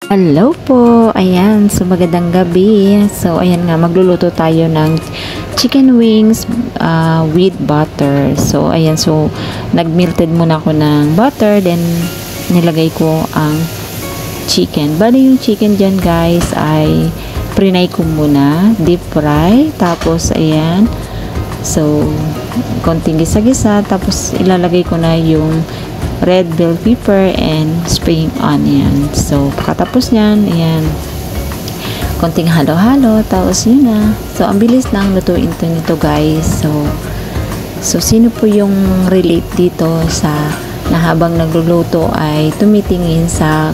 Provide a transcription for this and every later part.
Hello po, ayan, so magandang gabi. So ayan nga, magluluto tayo ng chicken wings with butter. So ayan, so nag-melted muna ako ng butter, then nilagay ko ang chicken. Bali yung chicken dyan guys ay prinay ko muna, deep fry. Tapos ayan, so konting gisa-gisa, tapos ilalagay ko na yung red bell pepper and spring onion. So pagkatapos nyan, ayan, konting halo-halo, tapos yun na. So ang bilis lang lutuin nito guys. So sino po yung relate dito sa na habang nagluluto ay tumitingin sa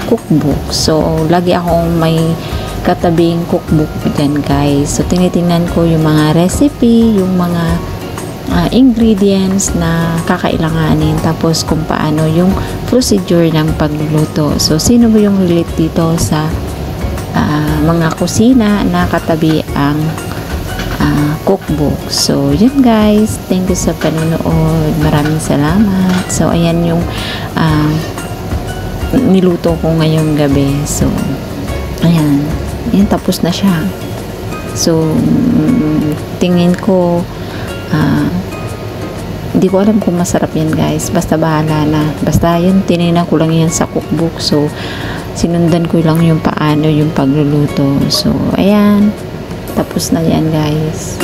cookbook. So lagi akong may katabing cookbook dyan guys. So tinitingnan ko yung mga recipe, yung mga ingredients na kakailanganin, tapos kung paano yung procedure ng pagluluto. So sino ba yung relate dito sa mga kusina na katabi ang cookbook. So yun guys, thank you sa panonood, maraming salamat. So ayan yung niluto ko ngayong gabi. So ayan, tapos na siya. So tingin ko hindi ko alam kung masarap yan guys, basta bahala na, basta yun, tinignan ko lang yan sa cookbook. So sinundan ko lang yung paano yung pagluluto. So ayan, tapos na yan guys.